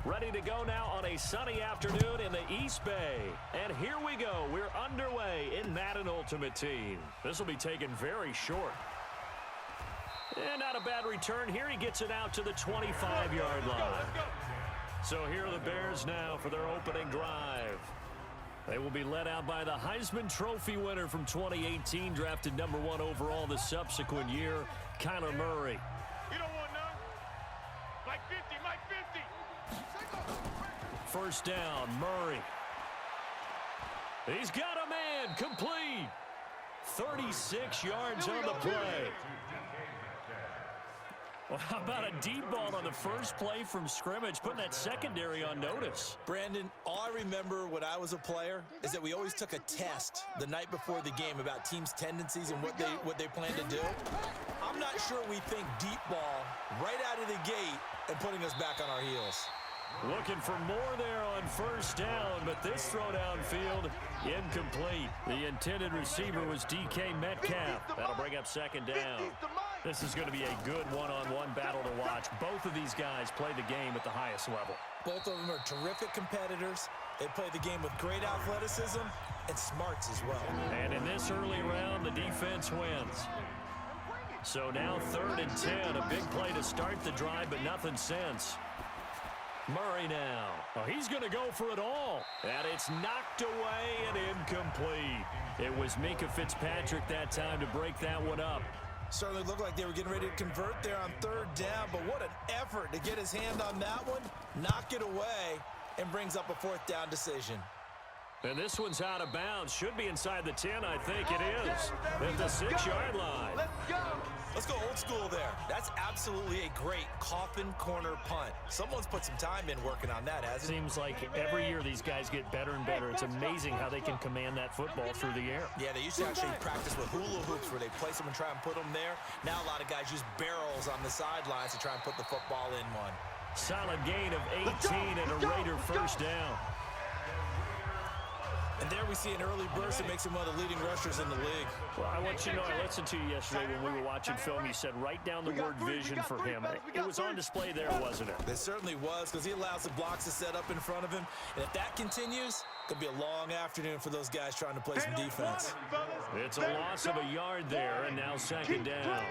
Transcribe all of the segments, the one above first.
Ready to go now on a sunny afternoon in the East Bay. And here we go. We're underway in Madden Ultimate Team. This will be taken very short. And not a bad return here. He gets it out to the 25-yard line. So here are the Bears now for their opening drive. They will be led out by the Heisman Trophy winner from 2018, drafted #1 overall the subsequent year, Kyler Murray. You don't want none? Mike 50, Mike 50. First down, Murray. He's got a man, complete. 36 yards on the play. Well, how about a deep ball on the first play from scrimmage, putting that secondary on notice? Brandon, all I remember when I was a player is that we always took a test the night before the game about teams' tendencies and what they plan to do. I'm not sure we think deep ball right out of the gate and putting us back on our heels. Looking for more there on first down, but this throw downfield, incomplete. The intended receiver was DK Metcalf. That'll bring up second down. This is going to be a good one-on-one battle to watch. Both of these guys play the game at the highest level. Both of them are terrific competitors. They play the game with great athleticism and smarts as well. And in this early round, the defense wins. So now 3rd and 10, a big play to start the drive, but nothing since. Murray now. Oh, he's going to go for it all. And it's knocked away and incomplete. It was Minkah Fitzpatrick that time to break that one up. Certainly looked like they were getting ready to convert there on 3rd down, but what an effort to get his hand on that one, knock it away, and brings up a 4th down decision. And this one's out of bounds. Should be inside the 10, I think it is. At the 6-yard line. Let's go. Let's go old school there. That's absolutely a great coffin corner punt. Someone's put some time in working on that, hasn't it? Seems like every year these guys get better and better. It's amazing how they can command that football through the air. Yeah, they used to actually practice with hula hoops where they place them and try and put them there. Now a lot of guys use barrels on the sidelines to try and put the football in one. Solid gain of 18 and a Raider first down. And there we see an early burst that makes him one of the leading rushers in the league. Well, I want you to know, I listened to you yesterday when we were watching film. You said write down the word vision for him. It was on display there, wasn't it? It certainly was, because he allows the blocks to set up in front of him. And if that continues, it could be a long afternoon for those guys trying to play some defense. It's a loss of a yard there, and now second down.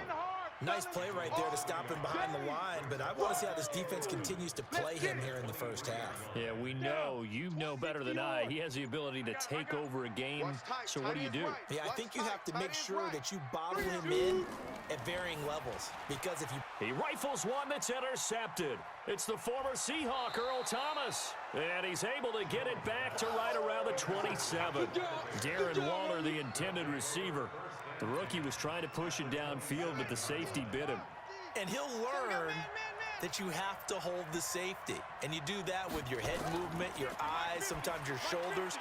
Nice play right there to stop him behind the line, but I want to see how this defense continues to play him here in the first half. Yeah, we know. You know better than I. He has the ability to take over a game, so what do you do? Yeah, I think you have to make sure that you bottle him in at varying levels, because if you... He rifles one that's intercepted. It's the former Seahawk, Earl Thomas, and he's able to get it back to right around the 27. Darren Waller, the intended receiver. The rookie was trying to push it downfield, but the safety bit him. And he'll learn that you have to hold the safety. And you do that with your head movement, your eyes, sometimes your shoulders.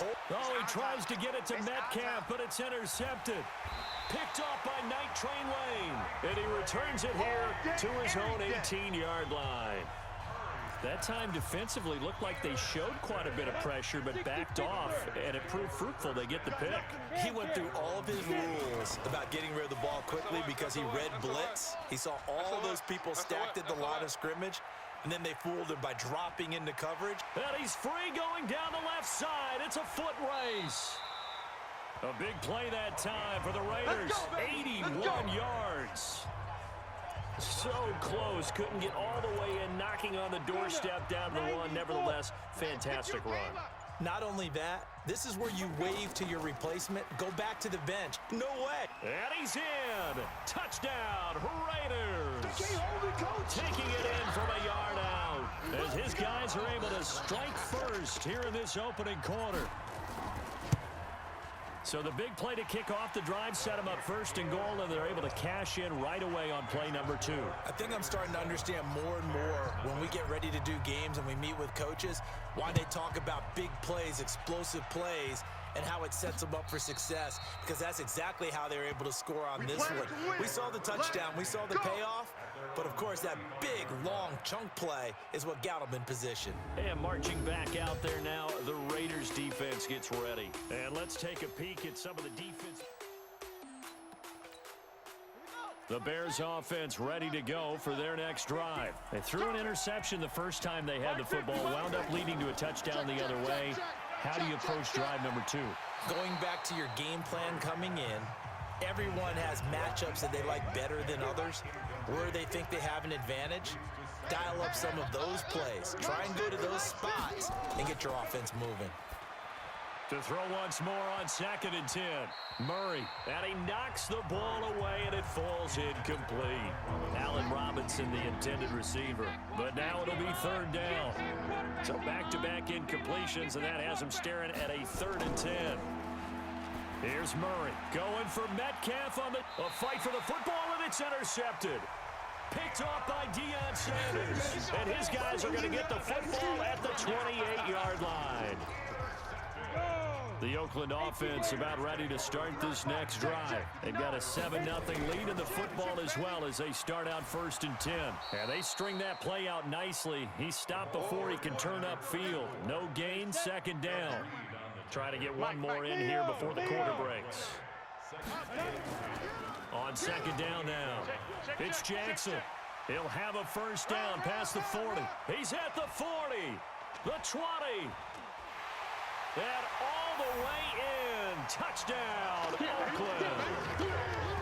Oh, he tries to get it to Metcalf, but it's intercepted. Picked off by Night Train Wayne. And he returns it here to his own 18-yard line. That time defensively looked like they showed quite a bit of pressure, but backed off, and it proved fruitful. They get the pick. He went through all of his rules about getting rid of the ball quickly because he read blitz. He saw all those people stacked at the line of scrimmage, and then they fooled him by dropping into coverage. And he's free going down the left side. It's a foot race. A big play that time for the Raiders. 81 yards. So close, couldn't get all the way in, knocking on the doorstep down the one. Nevertheless, fantastic run. Not only that, this is where you wave to your replacement, go back to the bench. No way. And he's in. Touchdown, Raiders. Taking it in from a yard out as his guys are able to strike first here in this opening quarter. So the big play to kick off the drive set them up 1st and goal, and they're able to cash in right away on play number 2. I think I'm starting to understand more and more when we get ready to do games and we meet with coaches why they talk about big plays, explosive plays, and how it sets them up for success, because that's exactly how they were able to score on this one. We saw the touchdown, we saw the payoff, but of course that big, long chunk play is what got them in position. And marching back out there now, the Raiders defense gets ready. And let's take a peek at some of the defense. The Bears offense ready to go for their next drive. They threw an interception the first time they had the football, wound up leading to a touchdown the other way. How do you approach drive number 2? Going back to your game plan coming in, everyone has matchups that they like better than others, where they think they have an advantage. Dial up some of those plays. Try and go to those spots and get your offense moving. To throw once more on 2nd and 10. Murray, and he knocks the ball away, and it falls incomplete. Allen Robinson, the intended receiver. But now it'll be 3rd down. So back-to-back incompletions, and that has him staring at a 3rd and 10. Here's Murray going for Metcalf on a fight for the football, and it's intercepted. Picked off by Deion Sanders. And his guys are going to get the football at the 28-yard line. The Oakland offense about ready to start this next drive. They've got a 7-0 lead in the football as well as they start out 1st and 10. And they string that play out nicely. He stopped before he can turn upfield. No gain, 2nd down. Try to get one more in here before the quarter breaks. On 2nd down now. It's Jackson. He'll have a 1st down past the 40. He's at the 40. The 20. And all the way in. Touchdown, Oakland.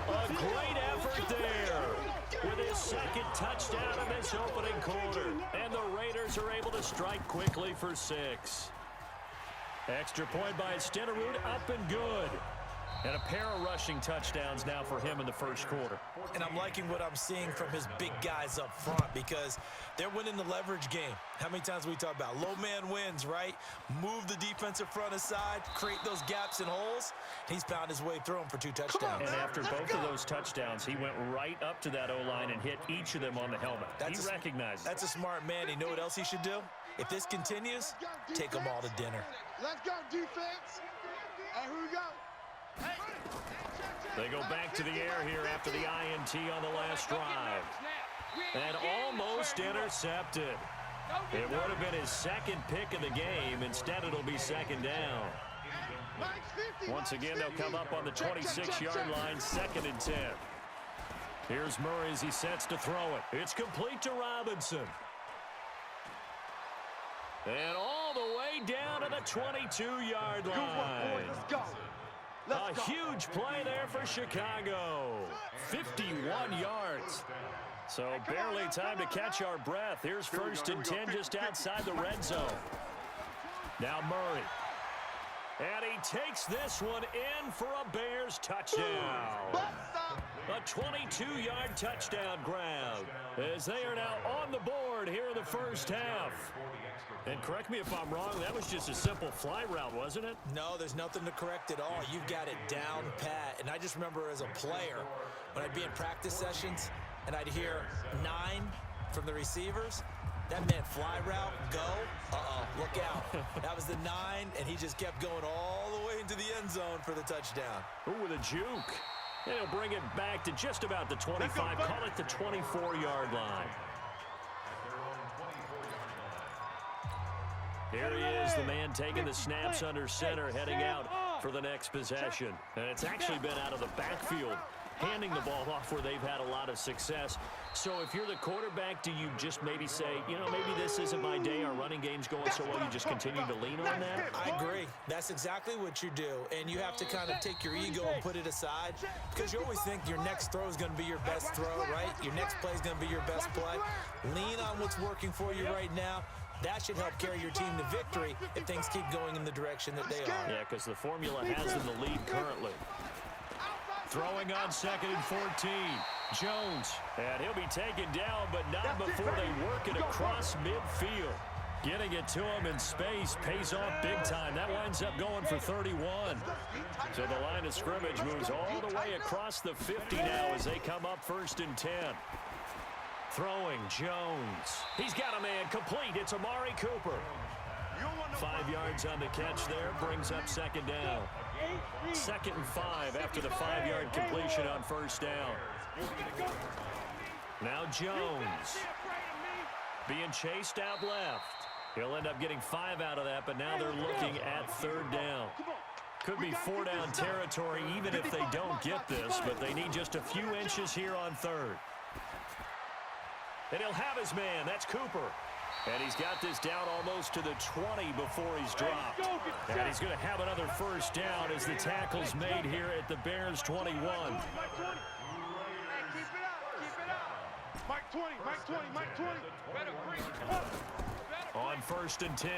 A great effort there with his 2nd touchdown in this opening quarter. And the Raiders are able to strike quickly for 6. Extra point by Stenerud, up and good. And a pair of rushing touchdowns now for him in the 1st quarter. And I'm liking what I'm seeing from his big guys up front because they're winning the leverage game. How many times we talk about low man wins, right? Move the defensive front aside, create those gaps and holes. He's found his way through them for 2 touchdowns. And after both of those touchdowns, he went right up to that O-line and hit each of them on the helmet. He recognized it. That's a smart man. You know what else he should do? If this continues, take them all to dinner. Let's go, defense. And here we go. They go back to the air here after the INT on the last drive. And almost intercepted. It would have been his 2nd pick of the game. Instead, it'll be 2nd down. Once again, they'll come up on the 26-yard line, 2nd and 10. Here's Murray as he sets to throw it. It's complete to Robinson. And all the way down to the 22-yard line. Let's go. A huge play there for Chicago. 51 yards. So barely time to catch our breath. Here's 1st and 10 just outside the red zone. Now Murray. And he takes this one in for a Bears touchdown. A 22-yard touchdown grab as they are now on the board here in the 1st half. And correct me if I'm wrong, that was just a simple fly route, wasn't it? No, there's nothing to correct at all. You've got it down pat. And I just remember as a player, when I'd be in practice sessions and I'd hear 9 from the receivers, that meant fly route, go, look out. That was the 9, and he just kept going all the way into the end zone for the touchdown. Ooh, with a juke. And he'll bring it back to just about the 25, call it the 24-yard line. Here he is, the man taking the snaps under center, heading out for the next possession. And it's actually been out of the backfield, handing the ball off where they've had a lot of success. So if you're the quarterback, do you just maybe say, you know, maybe this isn't my day, our running game's going so well, you just continue to lean on that? I agree. That's exactly what you do. And you have to kind of take your ego and put it aside because you always think your next throw is going to be your best throw, right? Your next play is going to be your best play. Lean on what's working for you right now. That should help carry your team to victory if things keep going in the direction that they are. Yeah, because the formula has them the lead currently. Throwing on 2nd and 14. Jones. And he'll be taken down, but not before they work it across midfield. Getting it to him in space pays off big time. That winds up going for 31. So the line of scrimmage moves all the way across the 50 now as they come up 1st and 10. Throwing, Jones. He's got a man complete. It's Amari Cooper. 5 yards on the catch there. Brings up 2nd down. 2nd and 5 after the 5-yard completion on 1st down. Now Jones. Being chased out left. He'll end up getting 5 out of that, but now they're looking at 3rd down. Could be four-down territory even if they don't get this, but they need just a few inches here on third. And he'll have his man. That's Cooper. And he's got this down almost to the 20 before he's dropped. And he's going to have another first down as the tackle's made here at the Bears 21. Mike 20, Mike 20, Mike 20. On 1st and 10,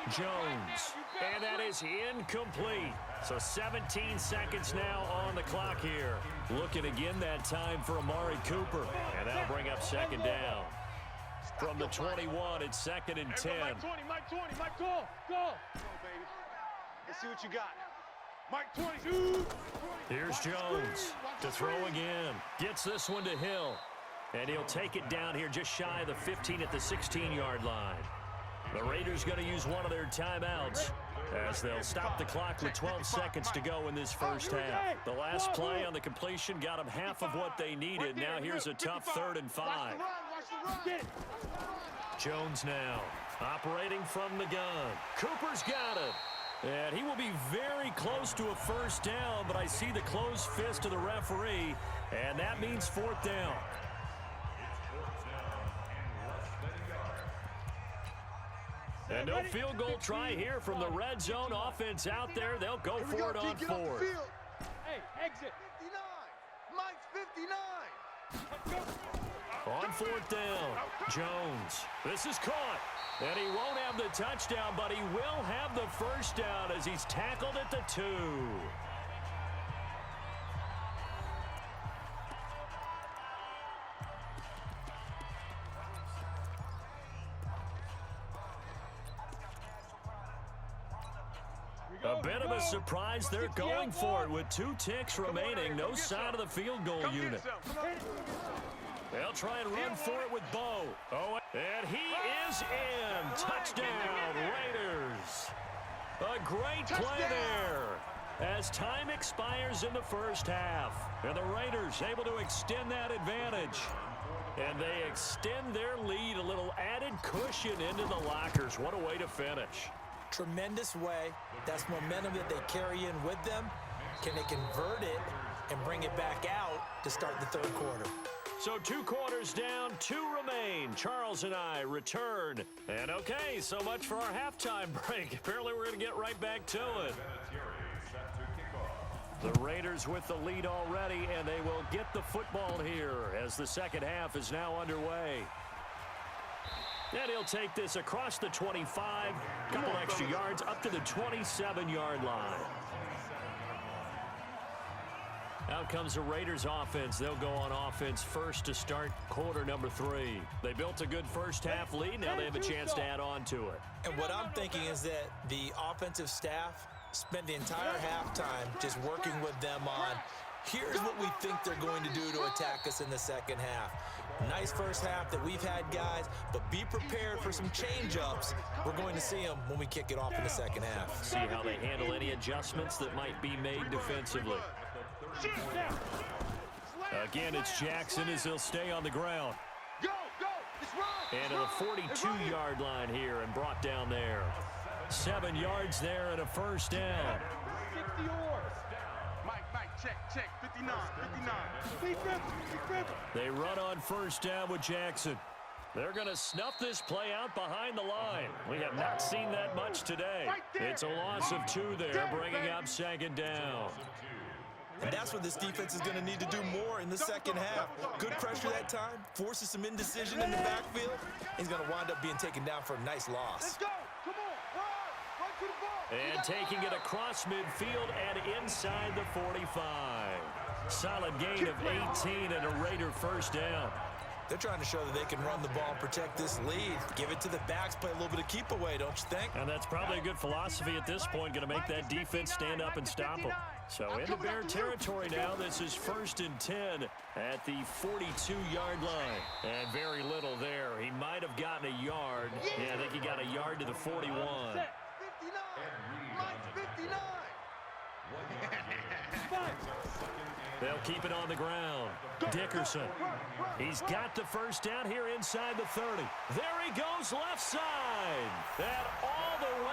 Jones. And that is incomplete. So 17 seconds now on the clock here. Looking again that time for Amari Cooper. And that'll bring up second down. From the 21, it's 2nd and 10. Mike 20, Mike 20, Mike, go. Come on, baby. Let's see what you got. Mike 20. Here's Jones to throw again. Gets this one to Hill. And he'll take it down here just shy of the 15 at the 16-yard line. The Raiders going to use one of their timeouts as they'll stop the clock with 12 seconds to go in this first half. The last play on the completion got them half of what they needed. Now here's a tough 3rd and 5. Jones now operating from the gun. Cooper's got it. And he will be very close to a first down, but I see the closed fist of the referee, and that means 4th down. And no field goal try here from the red zone offense out there. They'll go for it on 4th. Hey, exit. 59. Mike's 59. On 4th down, Jones. This is caught. And he won't have the touchdown, but he will have the first down as he's tackled at the 2. A bit of a surprise. They're going for it with 2 ticks remaining. No sign of the field goal unit. They'll try and run for it with Bo. Oh, and he is in. Touchdown, Raiders. A great play there as time expires in the first half. And the Raiders able to extend that advantage. And they extend their lead, a little added cushion into the lockers. What a way to finish. Tremendous way. That's momentum that they carry in with them. Can they convert it and bring it back out to start the 3rd quarter? So 2 quarters down, 2 remain. Charles and I return. And okay, so much for our halftime break. Apparently we're going to get right back to it. The Raiders with the lead already, and they will get the football here as the second half is now underway. And he'll take this across the 25, couple extra yards up to the 27-yard line. Out comes the Raiders offense. They'll go on offense first to start quarter number 3. They built a good first half lead. Now they have a chance to add on to it. And what I'm thinking is that the offensive staff spent the entire halftime just working with them on, here's what we think they're going to do to attack us in the second half. Nice first half that we've had, guys, but be prepared for some change-ups. We're going to see them when we kick it off in the second half. See how they handle any adjustments that might be made defensively. Again, it's Jackson as he'll stay on the ground. And to the 42-yard line here and brought down there. 7 yards there and a first down. Mike, check, 59. They run on first down with Jackson. They're going to snuff this play out behind the line. We have not seen that much today. It's a loss of 2 there, bringing up second down. And that's what this defense is going to need to do more in the second half. Good pressure that time, forces some indecision in the backfield. He's going to wind up being taken down for a nice loss. Let's go. Come on, run to the ball. And taking it across midfield and inside the 45. Solid gain of 18 and a Raider first down. They're trying to show that they can run the ball and protect this lead. Give it to the backs, play a little bit of keep away, don't you think? And that's probably a good philosophy at this point, going to make that defense stand up and stop them. So into Bear territory now. This is 1st and 10 at the 42-yard line. And very little there. He might have gotten a yard. Yeah, I think he got a yard to the 41. 59. Mike's 59. They'll keep it on the ground. Dickerson. He's got the first down here inside the 30. There he goes left side. And all the way.